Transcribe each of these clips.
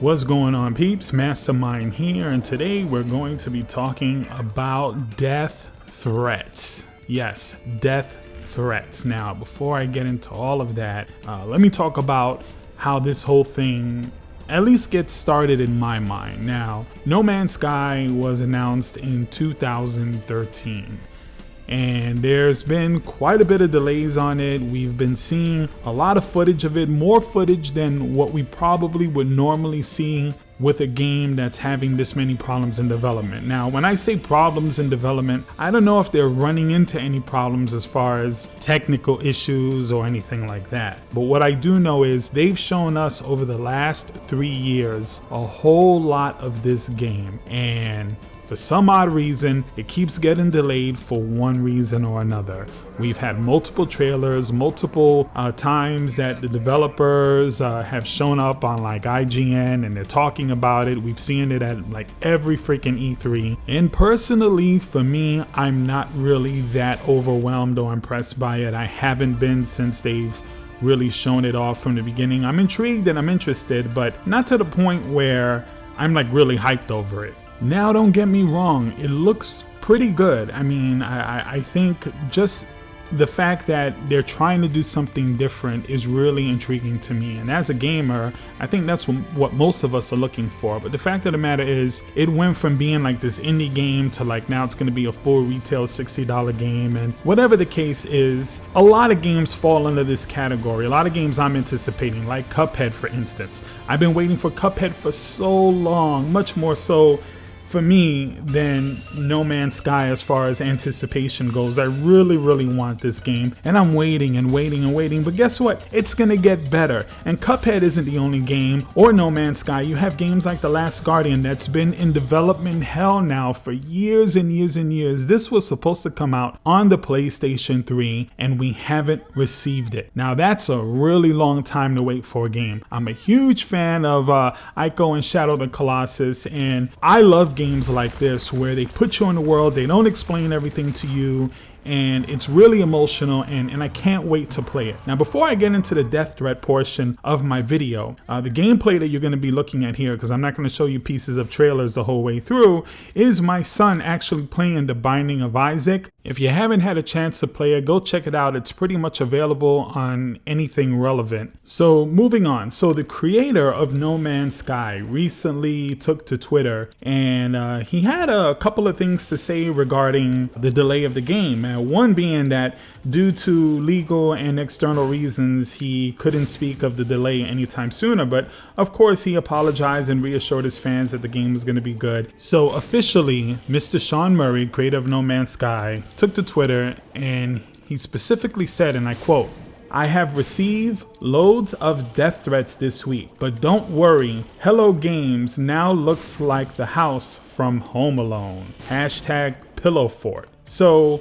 What's going on, peeps? Mastermyne here, and today we're going to be talking about death threats. Yes, death threats. Now, before I get into all of that, let me talk about how this whole thing at least gets started in my mind. Now, No Man's Sky was announced in 2013. And there's been quite a bit of delays on it. We've been seeing a lot of footage of it, more footage than what we probably would normally see with a game that's having this many problems in development. Now, when I say problems in development, I don't know if they're running into any problems as far as technical issues or anything like that. But what I do know is they've shown us over the last 3 years a whole lot of this game, and for some odd reason, it keeps getting delayed for one reason or another. We've had multiple trailers, multiple times that the developers have shown up on like IGN and they're talking about it. We've seen it at like every freaking E3. And personally, for me, I'm not really that overwhelmed or impressed by it. I haven't been since they've really shown it off from the beginning. I'm intrigued and I'm interested, but not to the point where I'm like really hyped over it. Now, don't get me wrong, it looks pretty good. I mean, I think just the fact that they're trying to do something different is really intriguing to me. And as a gamer, I think that's what most of us are looking for. But the fact of the matter is, it went from being like this indie game to like now it's going to be a full retail $60 game. And whatever the case is, a lot of games fall under this category. A lot of games I'm anticipating, like Cuphead, for instance. I've been waiting for Cuphead for so long, much more so for me than No Man's Sky as far as anticipation goes. I really want this game, and I'm waiting and waiting, but guess what? It's gonna get better. And Cuphead isn't the only game, or No Man's Sky. You have games like The Last Guardian that's been in development hell now for years and years. This was supposed to come out on the PlayStation 3, and we haven't received it. Now that's a really long time to wait for a game. I'm a huge fan of Ico and Shadow of the Colossus, and I love games like this where they put you in the world, they don't explain everything to you, and it's really emotional, and I can't wait to play it. Now, before I get into the death threat portion of my video, the gameplay that you're going to be looking at here, because I'm not going to show you pieces of trailers the whole way through, is my son actually playing The Binding of Isaac. If you haven't had a chance to play it, go check it out. It's pretty much available on anything relevant. So moving on. So the creator of No Man's Sky recently took to Twitter, and he had a couple of things to say regarding the delay of the game. One being that due to legal and external reasons, he couldn't speak of the delay anytime sooner. But of course, he apologized and reassured his fans that the game was going to be good. So officially, Mr. Sean Murray, creator of No Man's Sky, took to Twitter and he specifically said, and I quote, "I have received loads of death threats this week, but don't worry, Hello Games now looks like the house from Home Alone. #PillowFort. So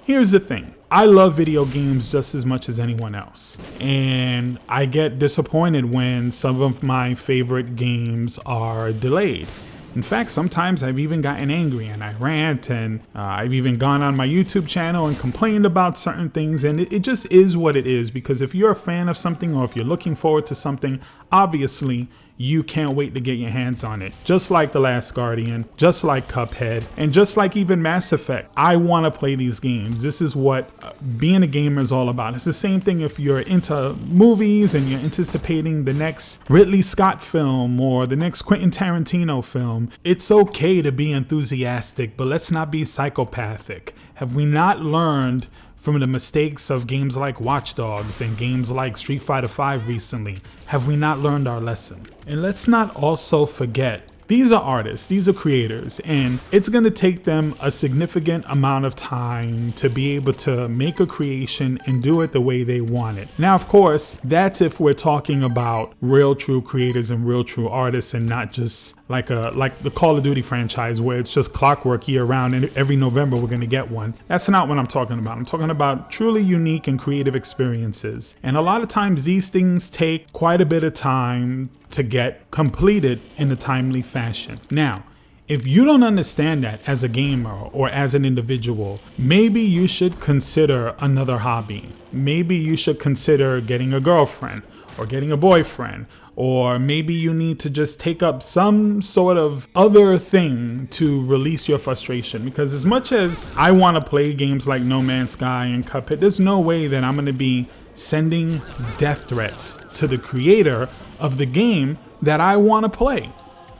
here's the thing. I love video games just as much as anyone else. And I get disappointed when some of my favorite games are delayed. In fact, sometimes I've even gotten angry and I rant, and I've even gone on my YouTube channel and complained about certain things, and it just is what it is, because if you're a fan of something or if you're looking forward to something, obviously you can't wait to get your hands on it. Just like The Last Guardian, just like Cuphead, and just like even Mass Effect. I want to play these games. This is what being a gamer is all about. It's the same thing if you're into movies and you're anticipating the next Ridley Scott film or the next Quentin Tarantino film. It's okay to be enthusiastic, but let's not be psychopathic. Have we not learned from the mistakes of games like Watch Dogs and games like Street Fighter V recently? Have we not learned our lesson? And let's not also forget, these are artists, these are creators, and it's going to take them a significant amount of time to be able to make a creation and do it the way they want it. Now, of course, that's if we're talking about real true creators and real true artists, and not just like the Call of Duty franchise where it's just clockwork year round and every November we're going to get one. That's not what I'm talking about. I'm talking about truly unique and creative experiences. And a lot of times these things take quite a bit of time to get completed in a timely fashion. Now, if you don't understand that as a gamer or as an individual, maybe you should consider another hobby. Maybe you should consider getting a girlfriend, or getting a boyfriend, or maybe you need to just take up some sort of other thing to release your frustration. Because as much as I want to play games like No Man's Sky and Cuphead, there's no way that I'm going to be sending death threats to the creator of the game that I want to play.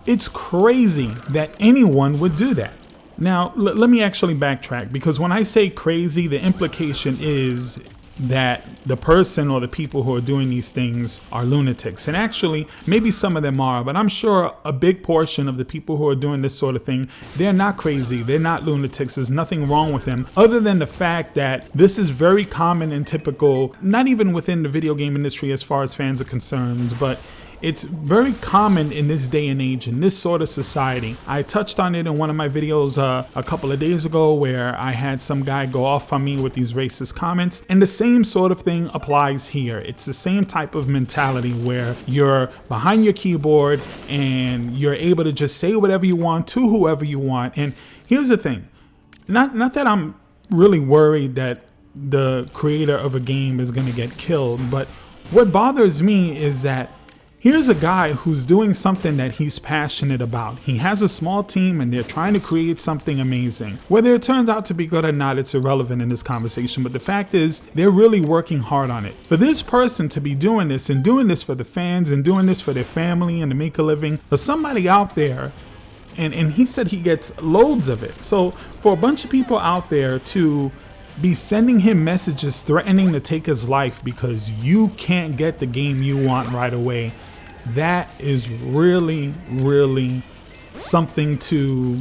It's crazy that anyone would do that. Now, let me actually backtrack, because when I say crazy, the implication is that the person or the people who are doing these things are lunatics. And actually, maybe some of them are, but I'm sure a big portion of the people who are doing this sort of thing, they're not crazy. They're not lunatics. There's nothing wrong with them, other than the fact that this is very common and typical, not even within the video game industry as far as fans are concerned, but it's very common in this day and age, in this sort of society. I touched on it in one of my videos a couple of days ago, where I had some guy go off on me with these racist comments. And the same sort of thing applies here. It's the same type of mentality where you're behind your keyboard and you're able to just say whatever you want to whoever you want. And here's the thing, not that I'm really worried that the creator of a game is going to get killed, but what bothers me is that here's a guy who's doing something that he's passionate about. He has a small team and they're trying to create something amazing. Whether it turns out to be good or not, it's irrelevant in this conversation. But the fact is, they're really working hard on it. For this person to be doing this, and doing this for the fans, and doing this for their family and to make a living, for somebody out there, and he said he gets loads of it. So for a bunch of people out there to be sending him messages threatening to take his life because you can't get the game you want right away, that is really, really something to,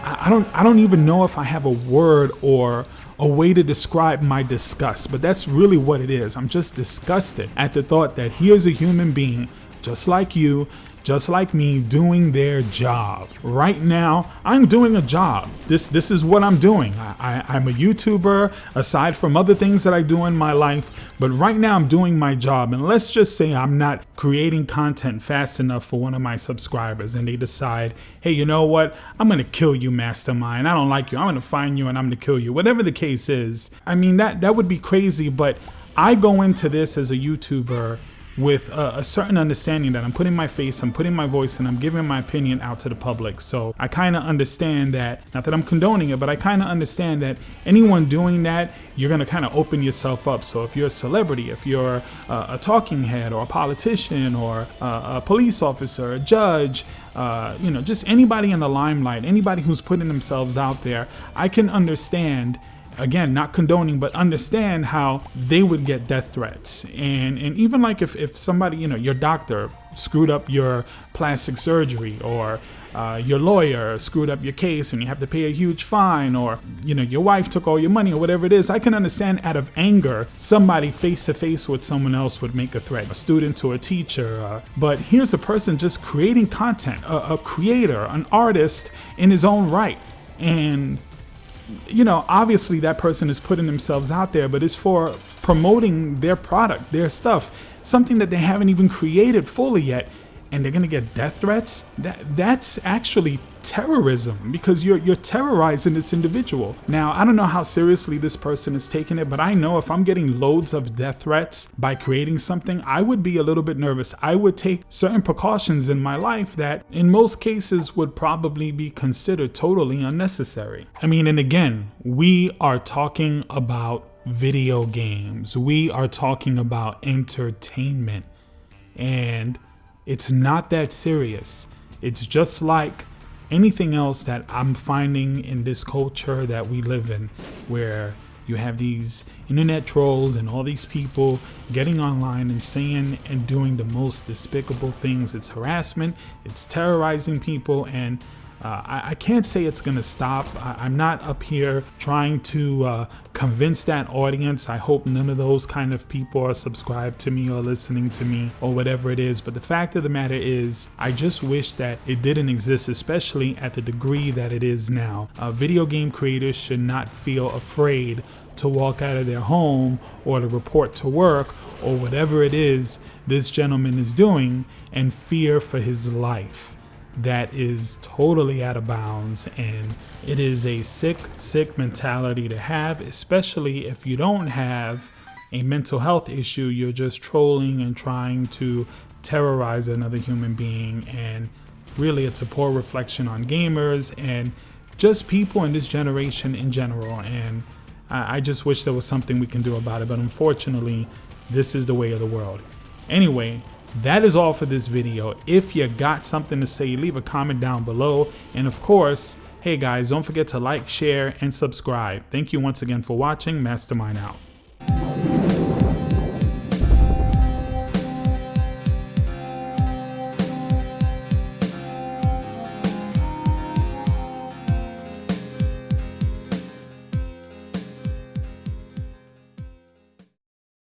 I don't even know if I have a word or a way to describe my disgust, but that's really what it is. I'm just disgusted at the thought that here's a human being just like you, just like me, doing their job. Right now, I'm doing a job. This is what I'm doing. I'm a YouTuber, aside from other things that I do in my life, but right now I'm doing my job. And let's just say I'm not creating content fast enough for one of my subscribers, and they decide, hey, you know what? I'm gonna kill you, Mastermyne. I don't like you. I'm gonna find you and I'm gonna kill you. Whatever the case is. I mean, that would be crazy, but I go into this as a YouTuber with a certain understanding that I'm putting my face, I'm putting my voice, and I'm giving my opinion out to the public. So I kind of understand that, not that I'm condoning it, but I kind of understand that anyone doing that, you're going to kind of open yourself up. So if you're a celebrity, if you're a talking head or a politician or a police officer, a judge, just anybody in the limelight, anybody who's putting themselves out there, I can understand, again, not condoning, but understand how they would get death threats. And even like if somebody, your doctor screwed up your plastic surgery, or your lawyer screwed up your case and you have to pay a huge fine, or, your wife took all your money, or whatever it is, I can understand out of anger, somebody face to face with someone else would make a threat, a student to a teacher. But here's a person just creating content, a creator, an artist in his own right. And obviously that person is putting themselves out there, but it's for promoting their product, their stuff, something that they haven't even created fully yet, and they're gonna get death threats. That's actually terrorism, because you're terrorizing this individual. Now, I don't know how seriously this person is taking it, but I know if I'm getting loads of death threats by creating something, I would be a little bit nervous. I would take certain precautions in my life that in most cases would probably be considered totally unnecessary. I mean, and again, we are talking about video games. We are talking about entertainment, and it's not that serious. It's just like anything else that I'm finding in this culture that we live in, where you have these internet trolls and all these people getting online and saying and doing the most despicable things. It's harassment, it's terrorizing people, and I can't say it's gonna stop. I'm not up here trying to convince that audience. I hope none of those kind of people are subscribed to me or listening to me or whatever it is. But the fact of the matter is, I just wish that it didn't exist, especially at the degree that it is now. Video game creators should not feel afraid to walk out of their home or to report to work or whatever it is this gentleman is doing and fear for his life. That is totally out of bounds, and it is a sick mentality to have, especially if you don't have a mental health issue. You're just trolling and trying to terrorize another human being, and really it's a poor reflection on gamers and just people in this generation in general. And I just wish there was something we can do about it, but unfortunately this is the way of the world. Anyway, that is all for this video. If you got something to say, leave a comment down below. And of course, hey guys, don't forget to like, share, and subscribe. Thank you once again for watching. Mastermyne out.